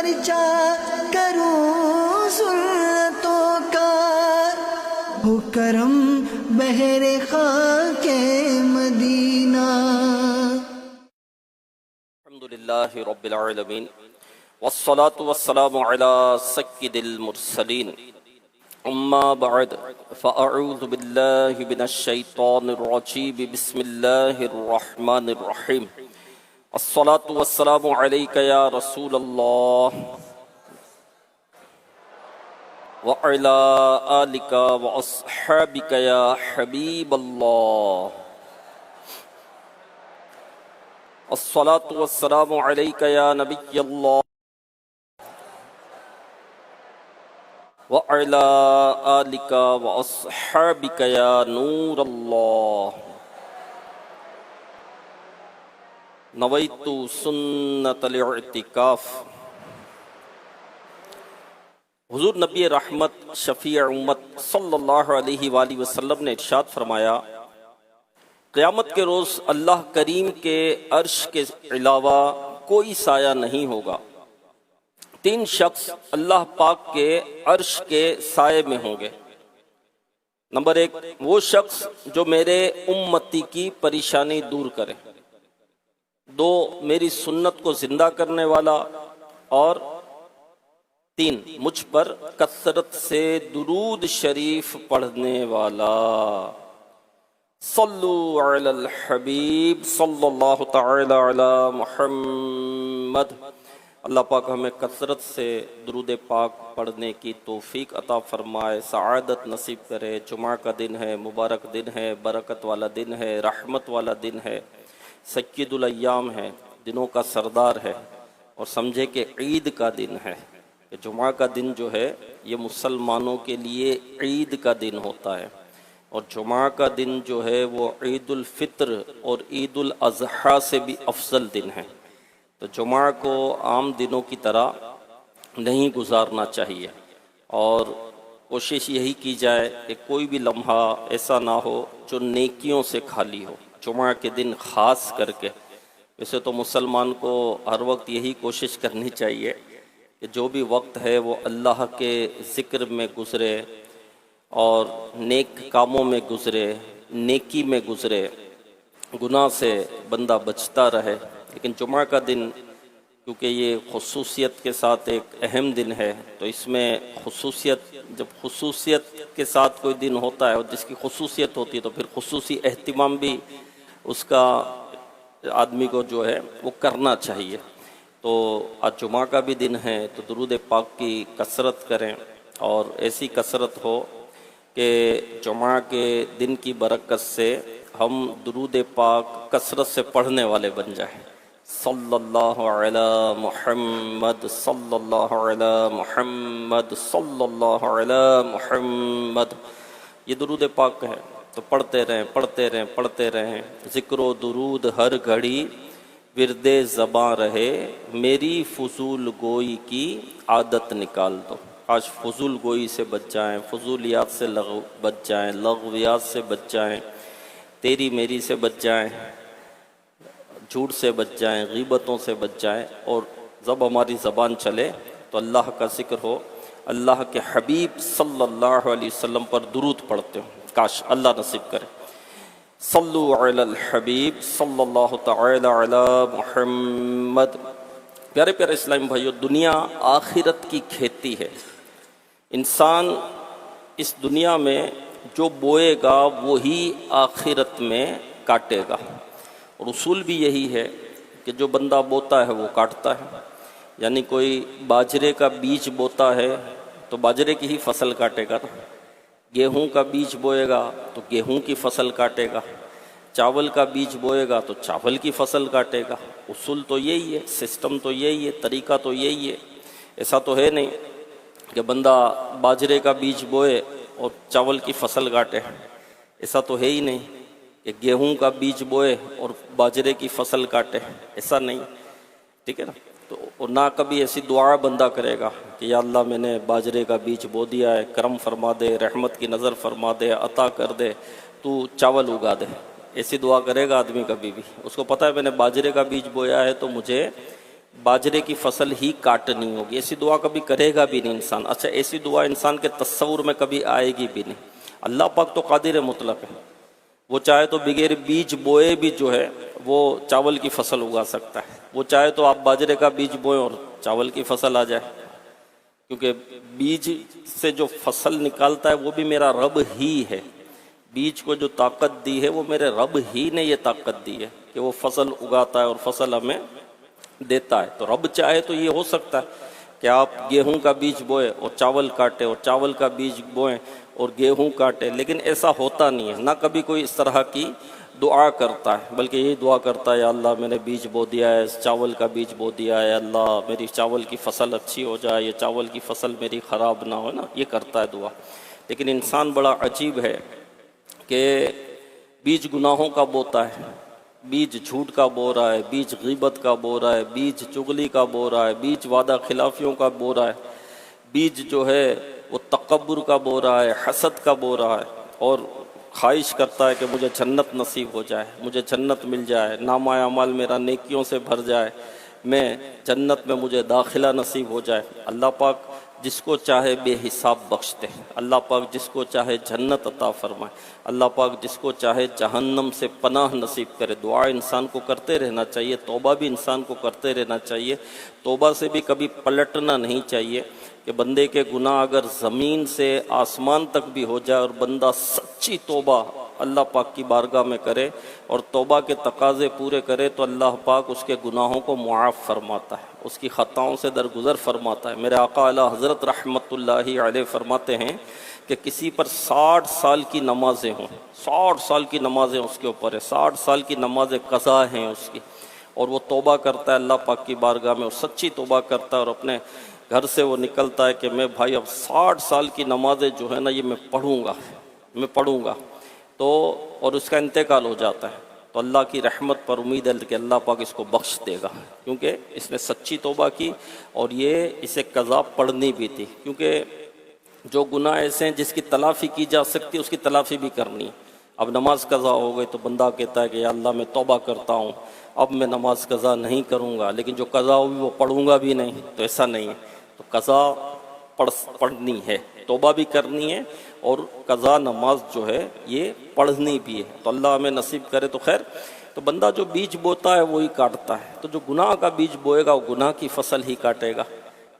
خرچہ کروں سنتوں کا، ہو کرم بہر خاک مدینہ۔ الحمدللہ رب العالمین والصلاة والسلام علی سید المرسلین، اما بعد فاعوذ باللہ من الشیطان الرجیم، بسم اللہ الرحمن الرحیم۔ الصلاة والسلام علیک یا رسول اللہ وعلی آلک واصحابک یا حبیب اللہ۔ الصلاة والسلام علیک یا نبی اللہ وعلی آلک واصحابک یا نور اللہ۔ نویت سنت الاعتکاف۔ حضور نبی رحمت شفیع امت صلی اللہ علیہ وآلہ وسلم نے ارشاد فرمایا، قیامت کے روز اللہ کریم کے عرش کے علاوہ کوئی سایہ نہیں ہوگا۔ تین شخص اللہ پاک کے عرش کے سائے میں ہوں گے۔ نمبر ایک، وہ شخص جو میرے امتی کی پریشانی دور کرے۔ دو، میری سنت کو زندہ کرنے والا۔ اور تین، مجھ پر کثرت سے درود شریف پڑھنے والا۔ صلو علی الحبیب صلی اللہ تعالی علی محمد۔ اللہ پاک ہمیں کثرت سے درود پاک پڑھنے کی توفیق عطا فرمائے، سعادت نصیب کرے۔ جمعہ کا دن ہے، مبارک دن ہے، برکت والا دن ہے، رحمت والا دن ہے، سید الایام ہے، دنوں کا سردار ہے، اور سمجھے کہ عید کا دن ہے۔ کہ جمعہ کا دن جو ہے یہ مسلمانوں کے لیے عید کا دن ہوتا ہے، اور جمعہ کا دن جو ہے وہ عید الفطر اور عید الاضحیٰ سے بھی افضل دن ہے۔ تو جمعہ کو عام دنوں کی طرح نہیں گزارنا چاہیے، اور کوشش یہی کی جائے کہ کوئی بھی لمحہ ایسا نہ ہو جو نیکیوں سے خالی ہو۔ جمعہ کے دن خاص کر کے، ویسے تو مسلمان کو ہر وقت یہی کوشش کرنی چاہیے کہ جو بھی وقت ہے وہ اللہ کے ذکر میں گزرے اور نیک کاموں میں گزرے، نیکی میں گزرے، گناہ سے بندہ بچتا رہے۔ لیکن جمعہ کا دن کیونکہ یہ خصوصیت کے ساتھ ایک اہم دن ہے، تو اس میں جب خصوصیت کے ساتھ کوئی دن ہوتا ہے اور جس کی خصوصیت ہوتی ہے تو پھر خصوصی اہتمام بھی اس کا آدمی کو جو ہے وہ کرنا چاہیے۔ تو آج جمعہ کا بھی دن ہے تو درود پاک کی کثرت کریں، اور ایسی کثرت ہو کہ جمعہ کے دن کی برکت سے ہم درود پاک کثرت سے پڑھنے والے بن جائیں۔ صلی اللہ علی محمد، صلی اللہ علی محمد، صلی اللہ علی محمد۔ یہ درود پاک ہے تو پڑھتے رہیں، پڑھتے رہیں، پڑھتے رہیں۔ ذکر و درود ہر گھڑی ورد زباں رہے، میری فضول گوئی کی عادت نکال دو۔ آج فضول گوئی سے بچ جائیں، فضولیات سے بچ جائیں، لغویات سے بچ جائیں، تیری میری سے بچ جائیں، جھوٹ سے بچ جائیں، غیبتوں سے بچ جائیں، اور جب ہماری زبان چلے تو اللہ کا ذکر ہو، اللہ کے حبیب صلی اللہ علیہ وسلم پر درود پڑھتے ہوں۔ کاش اللہ نصیب کرے۔ صلو علی الحبیب صلی اللہ تعالی علی محمد۔ پیارے پیارے اسلام بھائیو، دنیا آخرت کی کھیتی ہے۔ انسان اس دنیا میں جو بوئے گا وہی آخرت میں کاٹے گا، اور اصول بھی یہی ہے کہ جو بندہ بوتا ہے وہ کاٹتا ہے۔ یعنی کوئی باجرے کا بیج بوتا ہے تو باجرے کی ہی فصل کاٹے گا نا، گیہوں کا بیج بوئے گا تو گیہوں کی فصل کاٹے گا، چاول کا بیج بوئے گا تو چاول کی فصل کاٹے گا۔ اصول تو یہی ہے، سسٹم تو یہی ہے، طریقہ تو یہی ہے۔ ایسا تو ہے نہیں کہ بندہ باجرے کا بیج بوئے اور چاول کی فصل کاٹے، ایسا تو ہے ہی نہیں کہ گیہوں کا بیج بوئے اور باجرے کی فصل کاٹے، ایسا نہیں، ٹھیک ہے نا۔ تو نہ کبھی ایسی دعا بندہ کرے گا کہ یا اللہ میں نے باجرے کا بیج بو دیا ہے، کرم فرما دے، رحمت کی نظر فرما دے، عطا کر دے، تو چاول اگا دے۔ ایسی دعا کرے گا آدمی کبھی بھی؟ اس کو پتہ ہے میں نے باجرے کا بیج بویا ہے تو مجھے باجرے کی فصل ہی کاٹنی ہوگی، ایسی دعا کبھی کرے گا بھی نہیں انسان۔ اچھا ایسی دعا انسان کے تصور میں کبھی آئے گی بھی نہیں۔ اللہ پاک تو قادر مطلق ہے، وہ چاہے تو بغیر بیج بوئے بھی جو ہے وہ چاول کی فصل اگا سکتا ہے، وہ چاہے تو آپ باجرے کا بیج بوئیں اور چاول کی فصل آ جائے، کیونکہ بیج سے جو فصل نکالتا ہے وہ بھی میرا رب ہی ہے۔ بیج کو جو طاقت دی ہے وہ میرے رب ہی نے یہ طاقت دی ہے کہ وہ فصل اگاتا ہے اور فصل ہمیں دیتا ہے۔ تو رب چاہے تو یہ ہو سکتا ہے کہ آپ گیہوں کا بیج بوئے اور چاول کاٹے، اور چاول کا بیج بوئیں اور گیہوں کاٹے، لیکن ایسا ہوتا نہیں ہے، نہ کبھی کوئی اس طرح کی دعا کرتا ہے، بلکہ یہی دعا کرتا ہے یا اللہ میں نے بیج بو دیا ہے، چاول کا بیج بو دیا ہے، اللہ میری چاول کی فصل اچھی ہو جائے، یہ چاول کی فصل میری خراب نہ ہو نا، یہ کرتا ہے دعا۔ لیکن انسان بڑا عجیب ہے کہ بیج گناہوں کا بوتا ہے، بیج جھوٹ کا بو رہا ہے، بیج غیبت کا بو رہا ہے، بیج چغلی کا بو رہا ہے، بیج وعدہ خلافیوں کا بو رہا ہے، بیج جو ہے وہ تکبر کا بو رہا ہے، حسد کا بو رہا ہے، اور خواہش کرتا ہے کہ مجھے جنت نصیب ہو جائے، مجھے جنت مل جائے، نامہ اعمال میرا نیکیوں سے بھر جائے، میں جنت میں مجھے داخلہ نصیب ہو جائے۔ اللہ پاک جس کو چاہے بے حساب بخشتے ہیں، اللہ پاک جس کو چاہے جنت عطا فرمائے، اللہ پاک جس کو چاہے جہنم سے پناہ نصیب کرے۔ دعا انسان کو کرتے رہنا چاہیے، توبہ بھی انسان کو کرتے رہنا چاہیے، توبہ سے بھی کبھی پلٹنا نہیں چاہیے کہ بندے کے گناہ اگر زمین سے آسمان تک بھی ہو جائے اور بندہ سچی توبہ اللہ پاک کی بارگاہ میں کرے اور توبہ کے تقاضے پورے کرے تو اللہ پاک اس کے گناہوں کو معاف فرماتا ہے، اس کی خطاؤں سے درگزر فرماتا ہے۔ میرے آقا اعلیٰ حضرت رحمت اللہ علیہ فرماتے ہیں کہ کسی پر 60 سال کی نمازیں ہوں، 60 سال کی نمازیں اس کے اوپر ہے، 60 سال کی نمازیں قضا ہیں اس کی، اور وہ توبہ کرتا ہے اللہ پاک کی بارگاہ میں، اور سچی توبہ کرتا ہے اور اپنے گھر سے وہ نکلتا ہے کہ میں بھائی اب 60 سال کی نمازیں جو ہے نا یہ میں پڑھوں گا تو، اور اس کا انتقال ہو جاتا ہے، تو اللہ کی رحمت پر امید ہے کہ اللہ پاک اس کو بخش دے گا، کیونکہ اس نے سچی توبہ کی اور یہ اسے قضا پڑھنی بھی تھی، کیونکہ جو گناہ ایسے ہیں جس کی تلافی کی جا سکتی ہے اس کی تلافی بھی کرنی ہے۔ اب نماز قضا ہو گئی تو بندہ کہتا ہے کہ یا اللہ میں توبہ کرتا ہوں، اب میں نماز قضا نہیں کروں گا، لیکن جو قضا ہوگی وہ پڑھوں گا بھی نہیں، تو ایسا نہیں ہے، تو قضا پڑھنی ہے، توبہ بھی کرنی ہے، اور قضا نماز جو ہے یہ پڑھنی بھی ہے، تو اللہ ہمیں نصیب کرے۔ تو خیر، تو بندہ جو بیج بوتا ہے وہی کاٹتا ہے، تو جو گناہ کا بیج بوئے گا وہ گناہ کی فصل ہی کاٹے گا،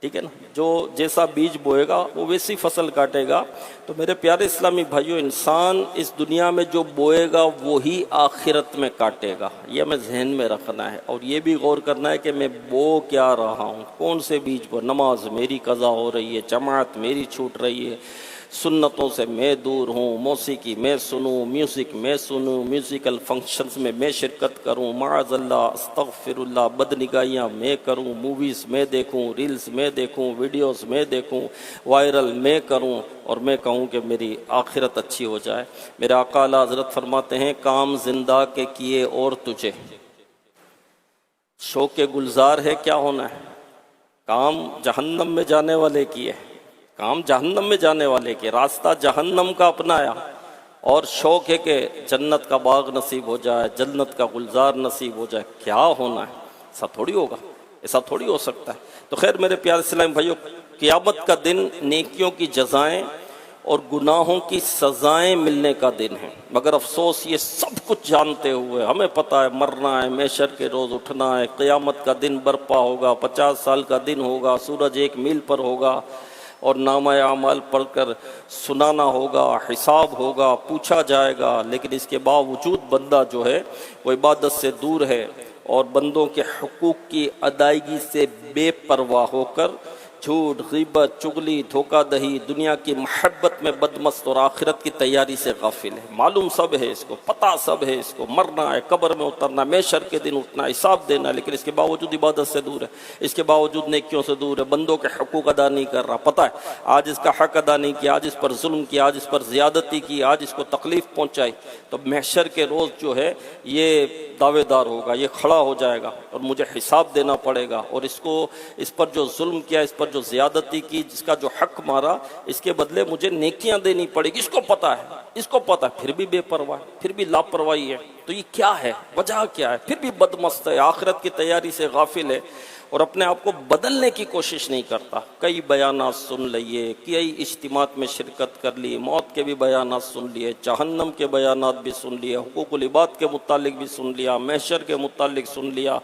ٹھیک ہے نا، جو جیسا بیج بوئے گا وہ ویسی فصل کاٹے گا۔ تو میرے پیارے اسلامی بھائیوں، انسان اس دنیا میں جو بوئے گا وہی آخرت میں کاٹے گا، یہ ہمیں ذہن میں رکھنا ہے، اور یہ بھی غور کرنا ہے کہ میں بو کیا رہا ہوں، کون سے بیج بو۔ نماز میری قضا ہو رہی ہے، جماعت میری چھوٹ رہی ہے، سنتوں سے میں دور ہوں، موسیقی میں سنوں، میوزک میں سنوں، میوزیکل فنکشنز میں شرکت کروں، معاذ اللہ استغفر اللہ، بدنگاہیاں میں کروں، موویز میں دیکھوں، ریلز میں دیکھوں، ویڈیوز میں دیکھوں، وائرل میں کروں، اور میں کہوں کہ میری آخرت اچھی ہو جائے۔ میرے آقا اعلیٰ حضرت فرماتے ہیں کام زندہ کے کیے اور تجھے شوق گلزار ہے کیا ہونا ہے، کام جہنم میں جانے والے کیے، کام جہنم میں جانے والے کے، راستہ جہنم کا اپنایا، اور شوق ہے کہ جنت کا باغ نصیب ہو جائے، جنت کا گلزار نصیب ہو جائے، کیا ہونا ہے، ایسا تھوڑی ہوگا، ایسا تھوڑی ہو سکتا ہے۔ تو خیر میرے پیارے اسلامی بھائیوں، قیامت کا دن نیکیوں کی جزائیں اور گناہوں کی سزائیں ملنے کا دن ہے، مگر افسوس یہ سب کچھ جانتے ہوئے ہمیں پتہ ہے مرنا ہے، محشر کے روز اٹھنا ہے، قیامت کا دن برپا ہوگا، 50 سال کا دن ہوگا، سورج 1 میل پر ہوگا، اور نامہ اعمال پڑھ کر سنانا ہوگا، حساب ہوگا، پوچھا جائے گا، لیکن اس کے باوجود بندہ جو ہے وہ عبادت سے دور ہے اور بندوں کے حقوق کی ادائیگی سے بے پرواہ ہو کر جھوٹ، غیبت، چغلی، دھوکہ دہی، دنیا کی محبت میں بدمست اور آخرت کی تیاری سے غافل ہے۔ معلوم سب ہے اس کو، پتہ سب ہے اس کو، مرنا ہے، قبر میں اترنا، محشر کے دن اٹھنا، حساب دینا، لیکن اس کے باوجود عبادت سے دور ہے، اس کے باوجود نیکیوں سے دور ہے، بندوں کے حقوق ادا نہیں کر رہا۔ پتہ ہے آج اس کا حق ادا نہیں کیا، آج اس پر ظلم کیا، آج اس پر زیادتی کی، آج اس کو تکلیف پہنچائی، تو محشر کے روز جو ہے یہ دعوے دار ہوگا، یہ کھڑا ہو جائے گا اور مجھے حساب دینا پڑے گا، اور اس پر جو ظلم کیا، اس پر جو زیادتی کی، جس کا جو حق مارا، اس کے بدلے مجھے نیکیاں دینی پڑے گی۔ اس کو پتہ ہے، اس کو پتہ ہے، پھر بھی بے پرواہ، پھر بھی لاپرواہی ہے۔ تو یہ کیا ہے، وجہ کیا ہے؟ پھر بھی بدمست ہے، آخرت کی تیاری سے غافل ہے، اور اپنے آپ کو بدلنے کی کوشش نہیں کرتا. کئی بیانات سن لیے, کئی اجتماعات میں شرکت کر لی, موت کے بھی بیانات سن لیے, جہنم کے بیانات بھی سن لیے, حقوق العباد کے متعلق بھی سن لیا, محشر کے متعلق سن لیا,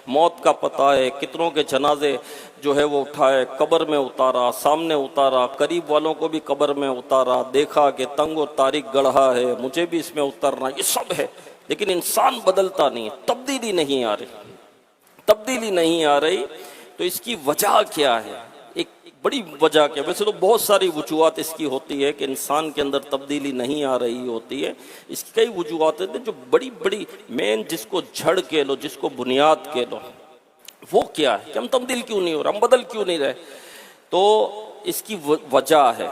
موت کا پتہ ہے, کتنوں کے جنازے جو ہے وہ اٹھائے, قبر میں اتارا, سامنے اتارا, قریب والوں کو بھی قبر میں اتارا, دیکھا کہ تنگ و تاریک گڑھا ہے, مجھے بھی اس میں اترنا, یہ سب ہے. لیکن انسان بدلتا نہیں ہے, تبدیلی نہیں آ رہی, تبدیلی نہیں آ رہی. تو اس کی وجہ کیا ہے؟ ایک بڑی وجہ کیا؟ ویسے تو بہت ساری وجوہات اس کی ہوتی ہے کہ انسان کے اندر تبدیلی نہیں آ رہی ہوتی ہے. اس کی کئی وجوہات ہیں جو بڑی بڑی مین جس کو جھڑ کہہ لو, جس کو بنیاد کہہ لو, وہ کیا ہے کہ ہم تبدیل کیوں نہیں ہو رہے, ہم بدل کیوں نہیں رہے. تو اس کی وجہ ہے,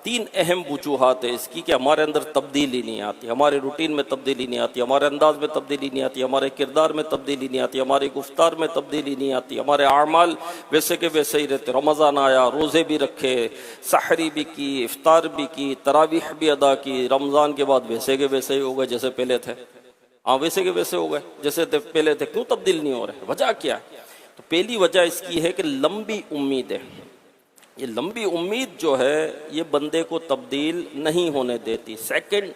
3 اہم وجوہات ہیں اس کی کہ ہمارے اندر تبدیلی نہیں آتی, ہمارے روٹین میں تبدیلی نہیں آتی, ہمارے انداز میں تبدیلی نہیں آتی, ہمارے کردار میں تبدیلی نہیں آتی, ہماری گفتار میں تبدیلی نہیں آتی, ہمارے اعمال ویسے کے ویسے ہی رہتے. رمضان آیا, روزے بھی رکھے, سحری بھی کی, افطار بھی کی, تراویح بھی ادا کی, رمضان کے بعد ویسے کے ویسے ہی ہو گئے جیسے پہلے تھے. ہاں ویسے کے ویسے ہو گئے جیسے پہلے تھے. کیوں تبدیل نہیں ہو رہے؟ وجہ کیا ہے؟ تو پہلی وجہ اس کی ہے کہ لمبی امید ہے. یہ لمبی امید جو ہے یہ بندے کو تبدیل نہیں ہونے دیتی. سیکنڈ,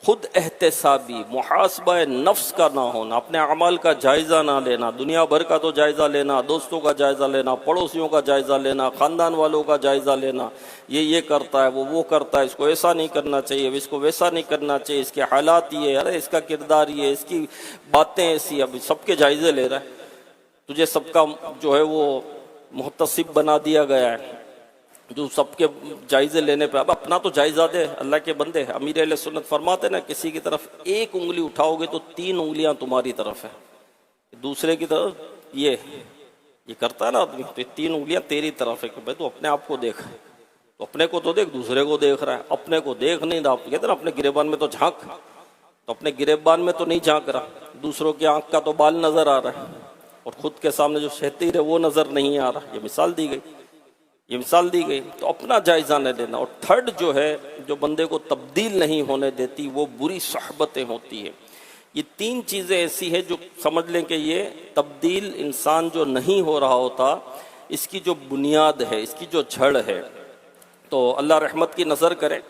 خود احتسابی, محاسبہ نفس کا نہ ہونا, اپنے اعمال کا جائزہ نہ لینا, دنیا بھر کا تو جائزہ لینا, دوستوں کا جائزہ لینا, پڑوسیوں کا جائزہ لینا, خاندان والوں کا جائزہ لینا, یہ کرتا ہے, وہ کرتا ہے, اس کو ایسا نہیں کرنا چاہیے, اس کو ویسا نہیں کرنا چاہیے, اس کے حالات یہ, ارے اس کا کردار یہ, اس کی باتیں ایسی. اب سب کے جائزے لے رہا ہے, تجھے سب کا جو ہے وہ محتسب بنا دیا گیا ہے, جو سب کے جائزے لینے پہ. اب اپنا تو جائزہ دے اللہ کے بندے. امیر اہل سنت فرماتے نا, کسی کی طرف 1 انگلی اٹھاؤ گے تو 3 انگلیاں تمہاری طرف ہے, دوسرے کی طرف یہ کرتا ہے نا آدمی, تو 3 انگلیاں تیری طرف ہے کہ بھائی تو اپنے آپ کو دیکھ, تو اپنے کو تو دیکھ, دوسرے کو دیکھ رہا ہے, اپنے کو دیکھ نہیں رہا. آپ کہتے ہیں نا اپنے گریبان میں تو جھانک, تو اپنے گریبان میں تو نہیں جھانک رہا, دوسروں کی آنکھ کا تو بال نظر آ رہا ہے, اور خود کے سامنے جو شہتیر ہے وہ نظر نہیں آ رہا. یہ مثال دی گئی, تو اپنا جائزہ نہ لینا. اور تھرڈ جو ہے جو بندے کو تبدیل نہیں ہونے دیتی وہ بری صحبتیں ہوتی ہیں. یہ 3 چیزیں ایسی ہیں جو سمجھ لیں کہ یہ تبدیل انسان جو نہیں ہو رہا ہوتا, اس کی جو بنیاد ہے, اس کی جو جڑ ہے. تو اللہ رحمت کی نظر کرے.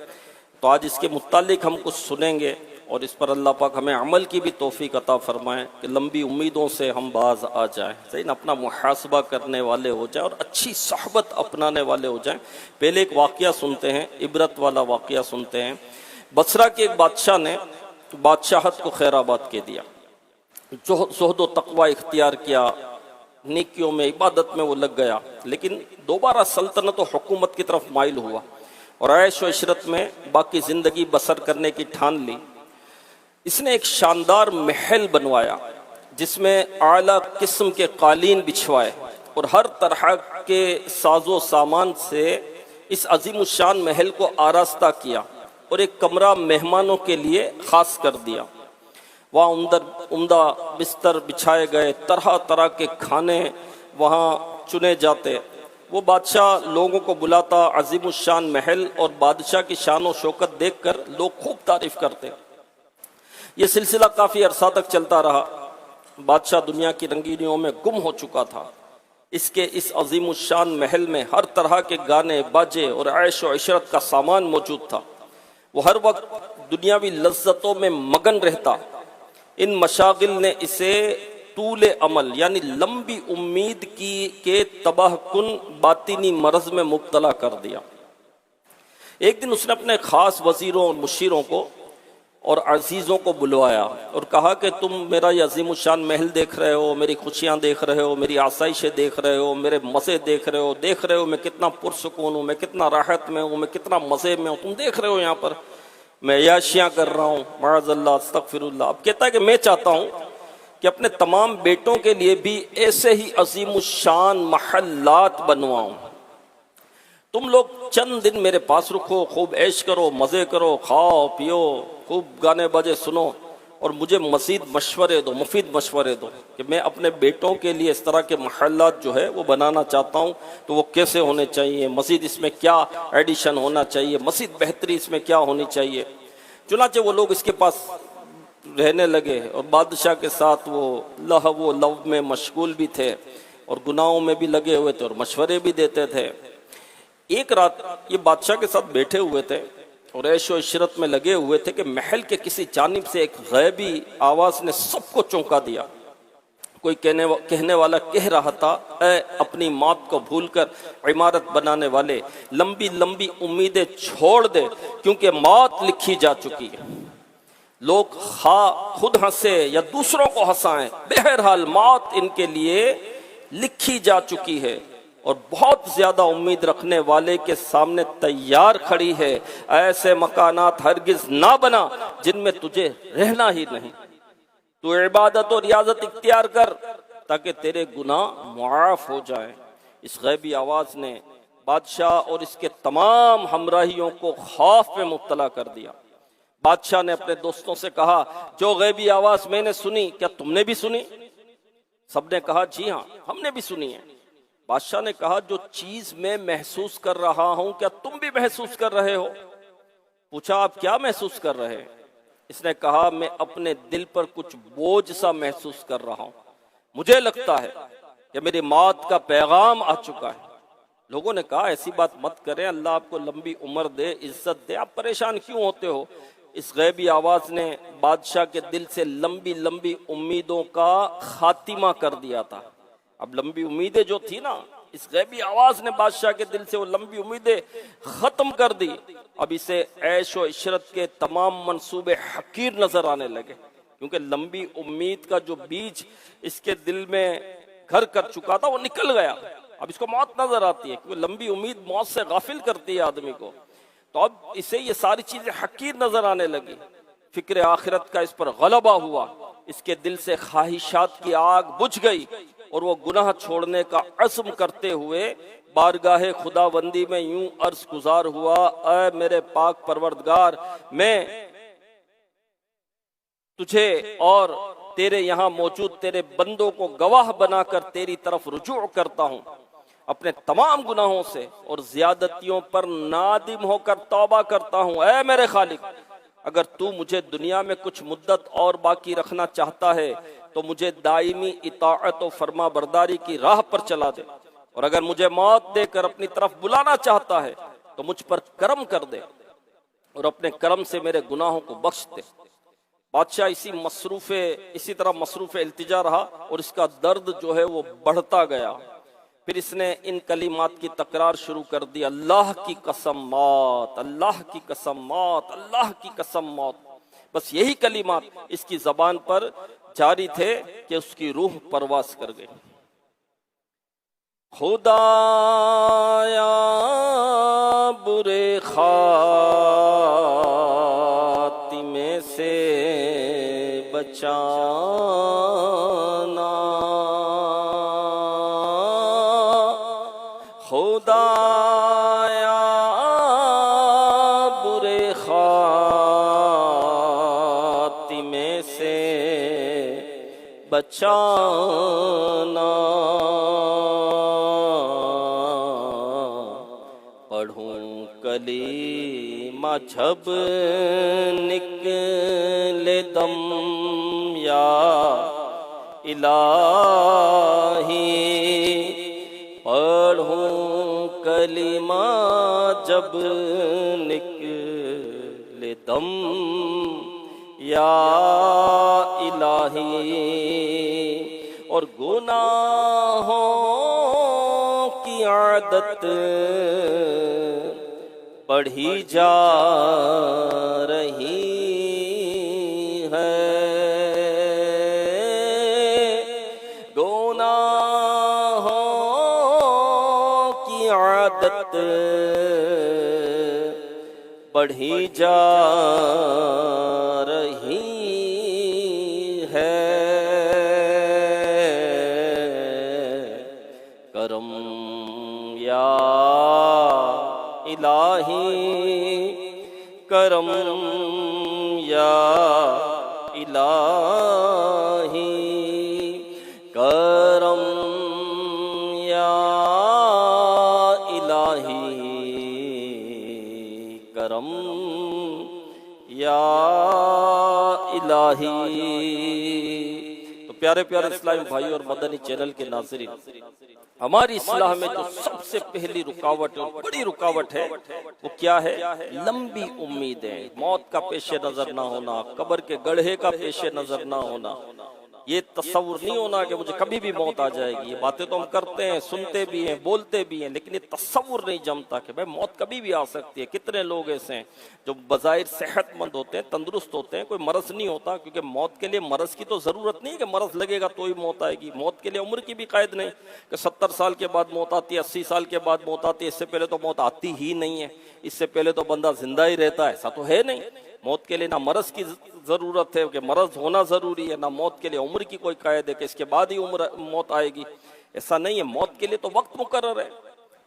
تو آج اس کے متعلق ہم کچھ سنیں گے, اور اس پر اللہ پاک ہمیں عمل کی بھی توفیق عطا فرمائے کہ لمبی امیدوں سے ہم باز آ جائیں, صحیح نا, اپنا محاسبہ کرنے والے ہو جائیں اور اچھی صحبت اپنانے والے ہو جائیں. پہلے ایک واقعہ سنتے ہیں, عبرت والا واقعہ سنتے ہیں. بصرہ کے ایک بادشاہ نے بادشاہت کو خیر آباد کے دیا, زہد و تقوی اختیار کیا, نیکیوں میں عبادت میں وہ لگ گیا, لیکن دوبارہ سلطنت و حکومت کی طرف مائل ہوا اور عیش و عشرت میں باقی زندگی بسر کرنے کی ٹھان لی. اس نے ایک شاندار محل بنوایا جس میں اعلیٰ قسم کے قالین بچھوائے اور ہر طرح کے ساز و سامان سے اس عظیم الشان محل کو آراستہ کیا, اور ایک کمرہ مہمانوں کے لیے خاص کر دیا. وہاں عمدہ بستر بچھائے گئے, طرح طرح کے کھانے وہاں چنے جاتے. وہ بادشاہ لوگوں کو بلاتا, عظیم الشان محل اور بادشاہ کی شان و شوکت دیکھ کر لوگ خوب تعریف کرتے. یہ سلسلہ کافی عرصہ تک چلتا رہا. بادشاہ دنیا کی رنگینیوں میں گم ہو چکا تھا. اس عظیم الشان محل میں ہر طرح کے گانے باجے اور عیش و عشرت کا سامان موجود تھا. وہ ہر وقت دنیاوی لذتوں میں مگن رہتا. ان مشاغل نے اسے طول عمل یعنی لمبی امید کے تباہ کن باطنی مرض میں مبتلا کر دیا. ایک دن اس نے اپنے خاص وزیروں اور مشیروں کو اور عزیزوں کو بلوایا اور کہا کہ تم میرا یہ عظیم الشان محل دیکھ رہے ہو, میری خوشیاں دیکھ رہے ہو, میری آسائشیں دیکھ رہے ہو, میرے مزے دیکھ رہے ہو میں کتنا پرسکون ہوں, میں کتنا راحت میں ہوں, میں کتنا مزے میں ہوں. تم دیکھ رہے ہو یہاں پر میں عیاشیاں کر رہا ہوں, معاذ اللہ, استغفر اللہ. اب کہتا ہے کہ میں چاہتا ہوں کہ اپنے تمام بیٹوں کے لیے بھی ایسے ہی عظیم الشان محلات بنواؤں. تم لوگ چند دن میرے پاس رکھو, خوب عیش کرو, مزے کرو, کھاؤ پیو, خوب گانے بجے سنو, اور مجھے مزید مشورے دو, مفید مشورے دو کہ میں اپنے بیٹوں کے لیے اس طرح کے محلات جو ہے وہ بنانا چاہتا ہوں. تو وہ کیسے ہونے چاہیے, مزید اس میں کیا ایڈیشن ہونا چاہیے, مزید بہتری اس میں کیا ہونی چاہیے. چنانچہ وہ لوگ اس کے پاس رہنے لگے اور بادشاہ کے ساتھ وہ لہو و لو میں مشغول بھی تھے. اور گناہوں میں بھی لگے ہوئے تھے اور مشورے بھی دیتے تھے۔ ایک رات یہ بادشاہ کے ساتھ بیٹھے ہوئے تھے اور عیش و عشرت میں لگے ہوئے تھے کہ محل کے کسی جانب سے ایک غیبی آواز نے سب کو چونکا دیا۔ کوئی کہنے والا کہہ رہا تھا، اے اپنی موت کو بھول کر عمارت بنانے والے، لمبی لمبی امیدیں چھوڑ دے کیونکہ موت لکھی جا چکی ہے۔ لوگ خود ہنسے یا دوسروں کو ہنسائیں، بہرحال موت ان کے لیے لکھی جا چکی ہے اور بہت زیادہ امید رکھنے والے کے سامنے تیار کھڑی ہے۔ ایسے مکانات ہرگز نہ بنا جن میں تجھے رہنا ہی نہیں۔ تو عبادت اور ریاضت اختیار کر تاکہ تیرے گناہ معاف ہو جائیں۔ اس غیبی آواز نے بادشاہ اور اس کے تمام ہمراہیوں کو خوف میں مبتلا کر دیا۔ بادشاہ نے اپنے دوستوں سے کہا، جو غیبی آواز میں نے سنی کیا تم نے بھی سنی؟ سب نے کہا جی ہاں، ہم نے بھی سنی ہے۔ بادشاہ نے کہا، جو چیز میں محسوس کر رہا ہوں کیا تم بھی محسوس کر رہے ہو؟ پوچھا، آپ کیا محسوس کر رہے ہیں؟ اس نے کہا، میں اپنے دل پر کچھ بوجھ سا محسوس کر رہا ہوں۔ مجھے لگتا ہے کہ میری موت کا پیغام آ چکا ہے۔ لوگوں نے کہا، ایسی بات مت کریں، اللہ آپ کو لمبی عمر دے، عزت دے، آپ پریشان کیوں ہوتے ہو؟ اس غیبی آواز نے بادشاہ کے دل سے لمبی لمبی امیدوں کا خاتمہ کر دیا تھا۔ اب لمبی امیدیں جو تھی نا، اس غیبی آواز نے بادشاہ کے دل سے وہ لمبی امیدیں ختم کر دی۔ اب اسے عیش و عشرت کے تمام منصوبے حقیر نظر آنے لگے، کیونکہ لمبی امید کا جو بیج اس کے دل میں گھر کر چکا تھا وہ نکل گیا۔ اب اس کو موت نظر آتی ہے، کیونکہ لمبی امید موت سے غافل کرتی ہے آدمی کو۔ تو اب اسے یہ ساری چیزیں حقیر نظر آنے لگی۔ فکر آخرت کا اس پر غلبہ ہوا، اس کے دل سے خواہشات کی آگ بجھ گئی اور وہ گناہ چھوڑنے کا عزم کرتے ہوئے بارگاہ خداوندی میں یوں عرض گزار ہوا، اے میرے پاک پروردگار، میں تجھے اور تیرے یہاں موجود تیرے بندوں کو گواہ بنا کر تیری طرف رجوع کرتا ہوں۔ اپنے تمام گناہوں سے اور زیادتیوں پر نادم ہو کر توبہ کرتا ہوں۔ اے میرے خالق، اگر تو مجھے دنیا میں کچھ مدت اور باقی رکھنا چاہتا ہے تو مجھے دائمی اطاعت و فرما برداری کی راہ پر چلا دے، اور اگر مجھے موت دے کر اپنی طرف بلانا چاہتا ہے تو مجھ پر کرم کر دے اور اپنے کرم سے میرے گناہوں کو بخش دے۔ بادشاہ اسی طرح مصروف التجا رہا اور اس کا درد جو ہے وہ بڑھتا گیا۔ پھر اس نے ان کلمات کی تکرار شروع کر دی، اللہ کی قسم موت، اللہ کی قسم موت، اللہ کی قسم موت۔ بس یہی کلمات اس کی زبان پر جاری تھے کہ اس کی روح پرواز کر گئی۔ خدایا برے خاتمے سے بچانا، خدایا برے خاتمے سے بچانا، پڑھوں کلمہ جب نکلے دم یا الہی، پڑھوں کلمہ جب نکلے دم یا الہی، اور گناہوں کی عادت بڑھی جا رہی ہے، گناہوں کی عادت بڑھی جا رہی ہے، کرم یا الہی، کرم یا الہی، کرم یا الہی، کرم یا الہی۔ تو پیارے پیارے اسلامی بھائی اور مدنی چینل کے ناظرین، ہماری اصلاح میں جو سب سے پہلی رکاوٹ اور بڑی رکاوٹ ہے وہ کیا ہے؟ لمبی امیدیں، موت کا پیش نظر نہ ہونا، قبر کے گڑھے کا پیش نظر نہ ہونا، یہ تصور نہیں ہونا کہ مجھے کبھی بھی موت آ جائے گی۔ یہ باتیں تو ہم کرتے ہیں، سنتے بھی ہیں، بولتے بھی ہیں، لیکن یہ تصور نہیں جمتا کہ بھائی موت کبھی بھی آ سکتی ہے۔ کتنے لوگ ایسے ہیں جو بظاہر صحت مند ہوتے ہیں، تندرست ہوتے ہیں، کوئی مرض نہیں ہوتا، کیونکہ موت کے لیے مرض کی تو ضرورت نہیں ہے کہ مرض لگے گا تو ہی موت آئے گی۔ موت کے لیے عمر کی بھی قید نہیں کہ 70 سال کے بعد موت آتی ہے، 80 سال کے بعد موت آتی ہے، اس سے پہلے تو موت آتی ہی نہیں ہے، اس سے پہلے تو بندہ زندہ ہی رہتا ہے، ایسا تو ہے نہیں۔ موت کے لیے نہ مرض کی ضرورت ہے کہ مرض ہونا ضروری ہے، نہ موت کے لیے عمر کی کوئی قید ہے کہ اس کے بعد ہی موت آئے گی، ایسا نہیں ہے۔ موت کے لیے تو وقت مقرر ہے،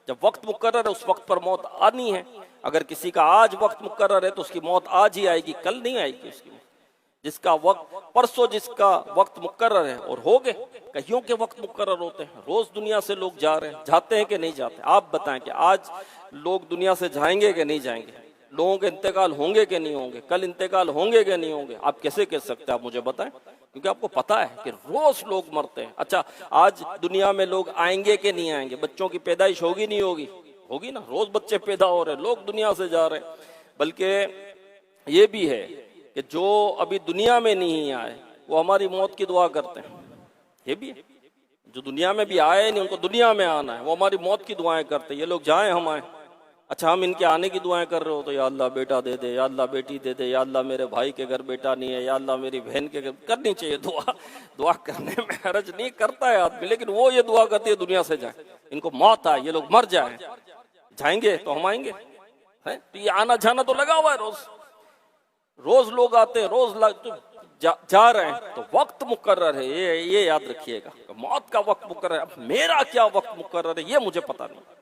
جب وقت مقرر ہے اس وقت پر موت آنی ہے۔ اگر کسی کا آج وقت مقرر ہے تو اس کی موت آج ہی آئے گی، کل نہیں آئے گی اس کی موت۔ جس کا وقت پرسوں جس کا وقت مقرر ہے، اور ہو گئے کئیوں کے وقت مقرر ہوتے ہیں، روز دنیا سے لوگ جا رہے ہیں، جاتے ہیں کہ نہیں جاتے؟ آپ بتائیں کہ آج لوگ دنیا سے جائیں گے کہ نہیں جائیں گے؟ لوگوں کے انتقال ہوں گے کہ نہیں ہوں گے؟ کل انتقال ہوں گے کہ نہیں ہوں گے؟ آپ کیسے کہہ سکتے ہیں؟ آپ مجھے بتائیں، کیونکہ آپ کو پتا ہے کہ روز لوگ مرتے ہیں۔ اچھا، آج دنیا میں لوگ آئیں گے کہ نہیں آئیں گے؟ بچوں کی پیدائش ہوگی نہیں ہوگی؟ ہوگی نا، روز بچے پیدا ہو رہے ہیں، لوگ دنیا سے جا رہے ہیں۔ بلکہ یہ بھی ہے کہ جو ابھی دنیا میں نہیں آئے وہ ہماری موت کی دعا کرتے ہیں، یہ بھی ہے۔ جو دنیا میں بھی آئے نہیں، ان کو دنیا میں آنا ہے، وہ ہماری موت کی دعائیں کرتے ہیں، یہ لوگ جائیں ہم آئیں۔ اچھا، ہم ان کے آنے کی دعائیں کر رہے ہو تو یا اللہ بیٹا دے دے، یا اللہ بیٹی دے دے، یا اللہ میرے بھائی کے گھر بیٹا نہیں ہے، یا اللہ میری بہن کے گھر۔ کرنی چاہیے دعا کرنے میں حرج نہیں، کرتا ہے آدمی، لیکن وہ یہ دعا کرتی ہے دنیا سے جائیں، ان کو موت آئے، یہ لوگ مر جائیں۔ جائیں گے تو ہم آئیں گے، تو یہ آنا جانا تو لگا ہوا ہے، روز لوگ آتے ہیں، روز جا رہے ہیں، تو وقت مقرر ہے، یہ یاد رکھیے گا، موت کا وقت مقرر ہے۔ اب میرا کیا وقت مقرر ہے یہ مجھے پتا نہیں،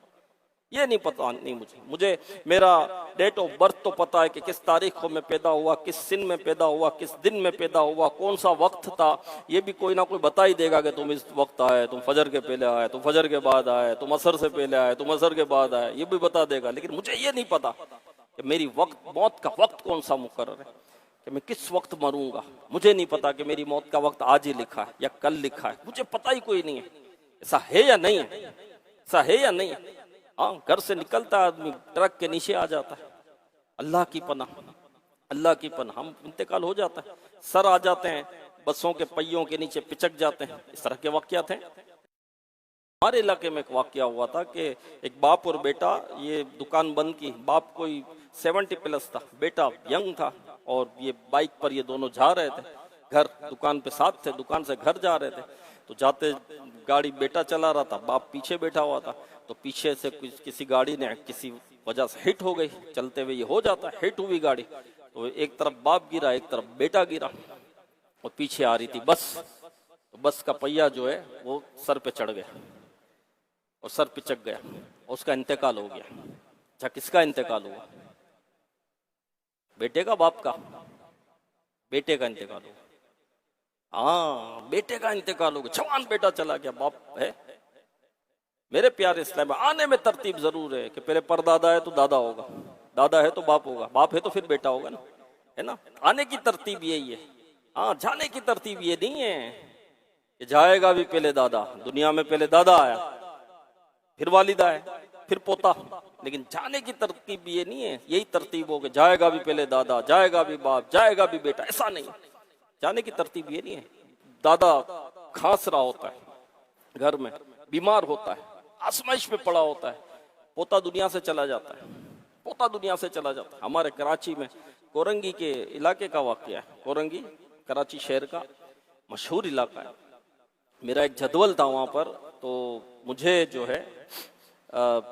یہ نہیں پتا نہیں مجھے میرا ڈیٹ آف برتھ تو پتا ہے کہ کس تاریخ کو میں پیدا ہوا، کس سن میں پیدا ہوا، کس دن میں پیدا ہوا، کون سا وقت تھا، یہ بھی کوئی نہ کوئی بتا ہی دے گا کہ تم اس وقت آئے، تم فجر کے پہلے آئے، تم فجر کے بعد آئے، تم عصر سے پہلے آئے، تم عصر کے بعد آئے، یہ بھی بتا دے گا، لیکن مجھے یہ نہیں پتا کہ میری موت کا وقت کون سا مقرر ہے، کہ میں کس وقت مروں گا۔ مجھے نہیں پتا کہ میری موت کا وقت آج ہی لکھا ہے یا کل لکھا ہے، مجھے پتا ہی کوئی نہیں ہے۔ ایسا ہے یا نہیں ہے؟ ایسا ہے یا نہیں ہے؟ ہاں، گھر سے نکلتا ہے آدمی، ٹرک کے نیچے آ جاتا ہے، اللہ کی پناہ، اللہ کی پناہ، ہم انتقال ہو جاتا ہے، سر آ جاتے ہیں، بسوں کے پہیوں کے نیچے پچک جاتے ہیں، اس طرح کے واقعات ہیں۔ ہمارے علاقے میں ایک واقعہ ہوا تھا کہ ایک باپ اور بیٹا، یہ دکان بند کی، باپ کوئی 70 پلس تھا، بیٹا ینگ تھا، اور یہ بائک پر یہ دونوں جا رہے تھے گھر، دکان پہ ساتھ تھے، دکان سے گھر جا رہے تھے، تو جاتے گاڑی بیٹا چلا رہا تھا، باپ پیچھے بیٹھا ہوا تھا، تو پیچھے سے کسی گاڑی نے کسی وجہ سے ہٹ ہو گئی، چلتے ہوئے یہ ہو جاتا ہے، ہٹ ہوئی گاڑی، تو ایک طرف باپ گرا، ایک طرف بیٹا گرا، اور پیچھے آ رہی تھی بس، تو بس کا پہیہ جو ہے وہ سر پہ چڑھ گیا اور سر پچک گیا، اور اس کا انتقال ہو گیا۔ اچھا، کس کا انتقال ہوا؟ بیٹے کا، باپ کا؟ بیٹے کا انتقال ہوا، ہاں بیٹے کا انتقال ہو گیا، جوان بیٹا چلا گیا، باپ ہے۔ میرے پیارے اسلام، آنے میں ترتیب ضرور ہے کہ پہلے پردادا ہے تو دادا ہوگا، دادا ہے تو باپ ہوگا، باپ ہے تو پھر بیٹا ہوگا نا، ہے نا؟ آنے کی ترتیب یہی ہے، ہاں، جانے کی ترتیب یہ نہیں ہے کہ جائے گا بھی پہلے دادا، دنیا میں پہلے دادا آیا، پھر والدہ ہے، پھر پوتا، لیکن جانے کی ترتیب یہ نہیں ہے، یہی ترتیب ہو کہ جائے گا بھی پہلے دادا، جائے گا بھی باپ، جائے گا بھی بیٹا، ایسا نہیں۔ جانے کی ترتیب یہ نہیں ہے، دادا کھانس رہا ہوتا ہے گھر میں، بیمار ہوتا ہے، آزمائش میں پڑا ہوتا ہے، پوتا دنیا سے چلا جاتا ہے، پوتا دنیا سے چلا جاتا ہے۔ ہمارے کراچی میں کورنگی کے علاقے کا واقعہ ہے، کورنگی کراچی شہر کا مشہور علاقہ ہے، میرا ایک جدول تھا وہاں پر، تو مجھے جو ہے